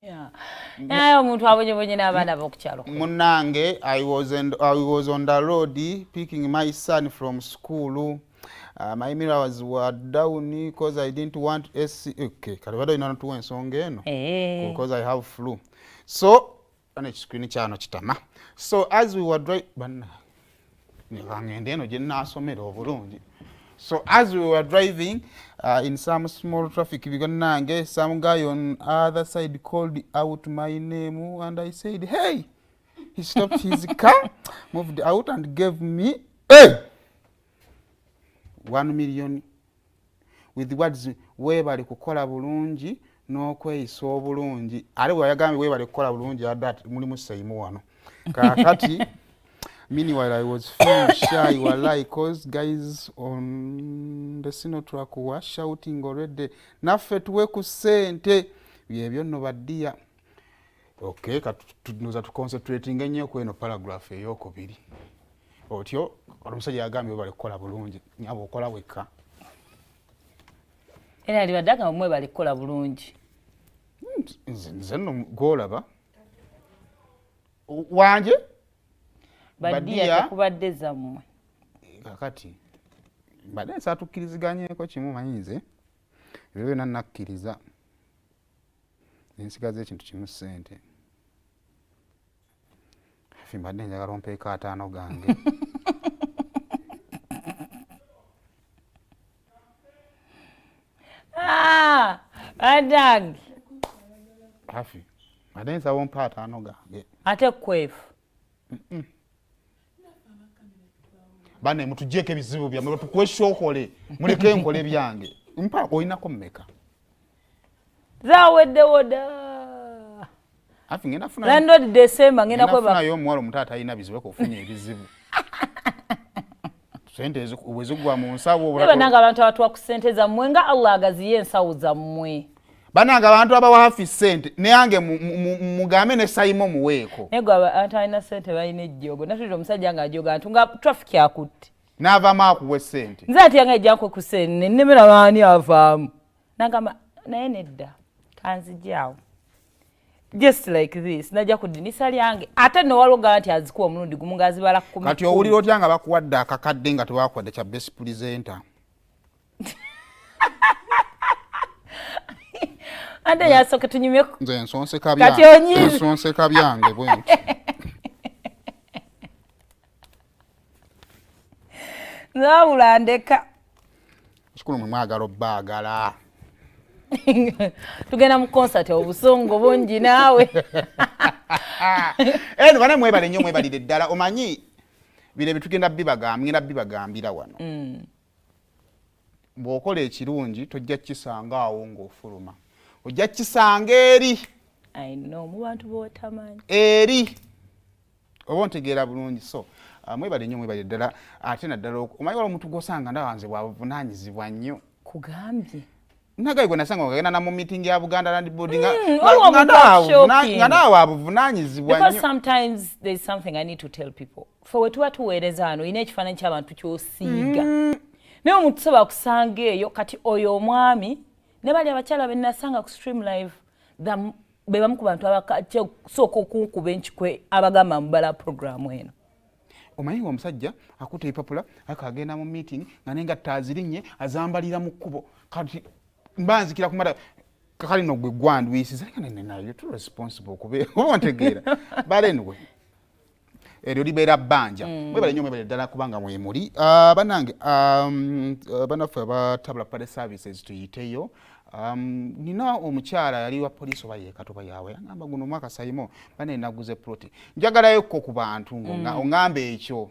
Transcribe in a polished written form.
Omuntu abonyebonye n'abaana b'okukyalo. Munnange, I was on the road picking my son from school. My mirrors were down because I didn't want AC. Okay, kalibado ina natuwa ensonga eno. Because I have flu. So, ane screen kyano kitama. So as we were driving, so as we were driving in some small traffic, some guy on other side called out my name and I said, hey! He stopped his car, moved out and gave me 1 million with the words webale kukola bulungi n'okweyisa obulungi. Ale bwe yagambye webale kukola bulungi adat mulimu Saymore wano. Kakati meanwhile I was feeling shy walai cause guys on the Sino track were shouting already naffe tuwe ku ssente byebyo nno baddiya. Okay, katunoza tuconcentrating ennyo ku eno paragraph ey'okubiri. Otyo omusajja yagambye webale kukola bulungi nyabo okola wekka. Era ali badaga mmwe bali kukola bulungi. Nze nno gw'olaba wanje baddiya tekubadde zammwe. Kakati mbadde nsatukkiriziganyeko kimu manyi nze ebyo byonna nakkiriza nensigaza ekintu kimu ssente. Ffe mbadde njagala ompeeko 5 gange. Adag. Haffy, mbadde nsaba ompa 5 gange. Ate kwefu. Bane mutujjeko ebizibu byammwe tukwesha okole muleke enkole byange. Mpa olinako mmeka? Zawedde woda. Haffy ngenda funa. Landlord December ngenda kweba. Funa yo omuwala omutaata alina bizibu okufunya ebizibu. Sente ezo obwezigwa mu nsawo obula. Eba nanga abantu abatwa ku sente zammwe nga Allah agaziye ensawo zammwe. Bananga abantu abawa Haffy sente neyange mugambe ne Saymore muweeko. Nego abantu alina sente balina ejjogo. Natulira omusajja nga ajoga ntunga traffic yakutte. N'avaamu akuwe sente. Nze ati yange ejja ku sente nnemera baani avaamu. Nagamba naye nedda kanzijjaawo. Just like this najja ku ddinisa lyange ate no waloga nti azikuwa omulundi gumu ngazibala ku 10. Kati owulira otya nga bakuwadde akakadde nga tebakwadde kya best presenter. Ande yasoke tunyumye nze ensonseka byange. Ensonseka byange bwenti. Nawula ndeka. Kikulu mwe mwagala obbaagala. Tugenda mu concert obusongo bungi naawe. Bana mwebale nnyo mwebalire ddala omanyi bire bitugenda bibagambira wano. Bw'okola ekirungi tojja kisanga awo ng'ofuluma. Ojja kisanga eri. I know mu bantu b'otamanyi. Eri. Oba ontegeera bulungi so mwebale nnyo mwebale ddala ate naddala omanyi wala omuntu gw'osanga ndawanze bwabuvunaanyizibwa nnyo. Kugambye. Nagayi gwe nasanga ngagenda na mu meeting ya Buganda Land Board nga wabuvunaanyizibwa nnyo. Because sometimes there is something I need to tell people. For wetuba tuweereza wano ina ekifaananyi ky'abantu ky'osiiga. Naye omuntu sobola kusanga eyo kati oyo omwami ne bali abakyala be nasanga ku Stream Live be bamu ku bantu abasooka okunkuba enkikwe abagamba mubala programu eno. Omanyi omusajja akuta epapula akagenda mu meeting nga nengatta azirinnye azambalira mu kkubo kati mbanzikira kumala kakali no gwe gwandwisiza nayo too responsible kubeera ontegeera balenwe eryo libeera bbanja mwebale nnyo mwebale ddala kubanga mwemuli banange banaffe abatabula pale services tuyiteyo nina omukyala yali wa poliisi oba yeekatoba yawe agamba guno omwaka Saymore bane naguze ploti njagalayo ko ku bantu ng'oŋŋamba ekyo